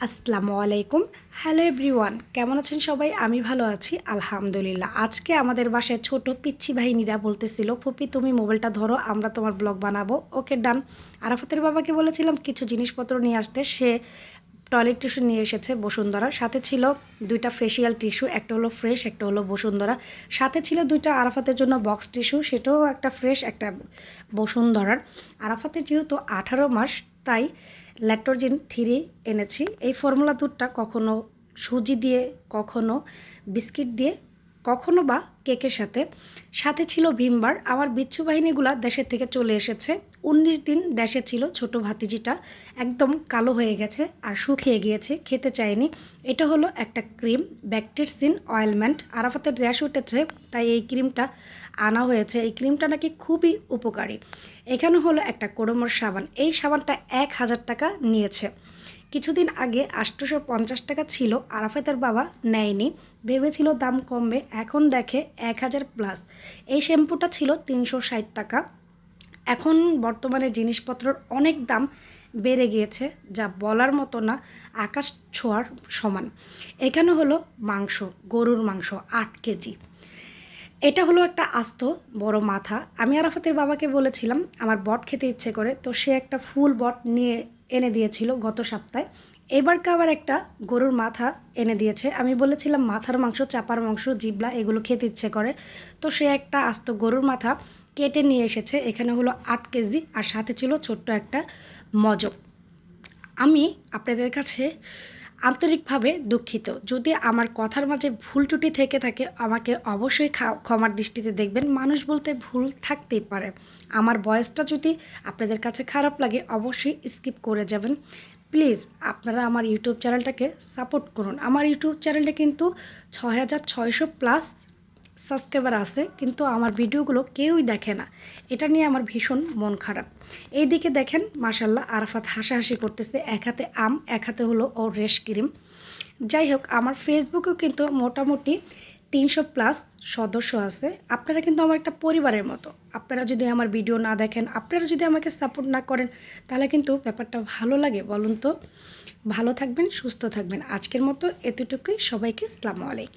আসসালামু আলাইকুম। Hello everyone, কেমন আছেন সবাই? আমি ভালো আছি আলহামদুলিল্লাহ। আজকে আমাদের বাসায় ছোট পিচ্চি বাহিনীরা বলতেছিল, ফুপি তুমি মোবাইলটা ধরো, আমরা তোমার ব্লগ বানাবো। ওকে ডান। আরাফাতের বাবাকে বলেছিলাম কিছু জিনিসপত্র নিয়ে আসতে, সে টয়লেট টিস্যু নিয়ে এসেছে বসুন্ধরা, সাথে ছিল দুইটা ফেসিয়াল টিস্যু, একটা হলো ফ্রেশ একটা হলো বসুন্ধরা, সাথে ছিল দুইটা আরাফাতের জন্য বক্স টিস্যু, সেটাও একটা ফ্রেশ একটা বসুন্ধরার। আরাফাতের যেহেতু 18 মাস, তাই ল্যাক্টোজেন 3 এনেছি। এই ফর্মুলা দুধটা কখনো সুজি দিয়ে, কখনো বিস্কিট দিয়ে, কখনো বা কেকের সাথে। সাথে ছিল ভিমবার। আমার বিচ্ছু বাহিনীগুলা দেশের থেকে চলে এসেছে। 19 দিন দেশে ছিল। ছোট ভাতিজিটা একদম কালো হয়ে গেছে আর শুকিয়ে গিয়েছে, খেতে চায়নি। এটা হলো একটা ক্রিম, ব্যাকটেরসিন অয়েলমেন্ট। আরাফাতের র্যাশ উঠেছে, তাই এই ক্রিমটা আনা হয়েছে। এই ক্রিমটা নাকি খুবই উপকারী। এখানে হলো একটা কোডোমোর সাবান। এই সাবানটা 1000 টাকা নিয়েছে। কিছুদিন আগে 850 টাকা ছিল, আরাফাতের বাবা নেয়নি, ভেবেছিল দাম কমবে, এখন দেখে 1000+। এই শ্যাম্পুটা ছিল 360 টাকা। এখন বর্তমানে জিনিসপত্রের অনেক দাম বেড়ে গিয়েছে, যা বলার মতো না, আকাশ ছোঁয়ার সমান। এখানে হলো মাংস, গরুর মাংস 8 কেজি। এটা হলো একটা আস্ত বড় মাথা। আমি আরাফাতের বাবাকে বলেছিলাম আমার বট খেতে ইচ্ছে করে, তো সে একটা ফুল বট নিয়ে এনে দিয়েছিল গত সপ্তাহে। এবারকে আবার একটা গরুর মাথা এনে দিয়েছে। আমি বলেছিলাম মাথার মাংস, চাপার মাংস, জিবলা এগুলো খেতে ইচ্ছে করে, তো সে একটা আস্ত গরুর মাথা কেটে নিয়ে এসেছে। এখানে হলো 8 কেজি, আর সাথে ছিল ছোট্ট একটা মজক। আমি আপনাদের কাছে আন্তরিকভাবে দুঃখিত। যদি আমার কথার মাঝে ভুল ত্রুটি থেকে থাকে, আমাকে অবশ্যই ক্ষমার দৃষ্টিতে দেখবেন। মানুষ বলতে ভুল থাকতেই পারে। আমার ভয়েসটা যদি আপনাদের কাছে খারাপ লাগে, অবশ্যই স্কিপ করে যাবেন। প্লিজ আপনারা আমার ইউটিউব চ্যানেলটাকে সাপোর্ট করুন। আমার ইউটিউব চ্যানেলে কিন্তু 6600+ সাবস্ক্রাইবার আছে, কিন্তু আমার ভিডিওগুলো কেউই দেখে না। এটা নিয়ে আমার ভীষণ মন খারাপ। এইদিকে দেখেন মাশাল্লাহ, আরাফাত হাসাহাসি করতেছে, এক হাতে আম, এক হাতে হলো ওর রেশ ক্রিম। যাই হোক, আমার ফেসবুকেও কিন্তু মোটামুটি 300+ সদস্য আছে। আপনারা কিন্তু আমার একটা পরিবারের মতো। আপনারা যদি আমার ভিডিও না দেখেন, আপনারা যদি আমাকে সাপোর্ট না করেন, তাহলে কিন্তু ব্যাপারটা ভালো লাগে বলুন তো? ভালো থাকবেন, সুস্থ থাকবেন। আজকের মতো এতটুকুই। সবাইকে আসসালামু আলাইকুম।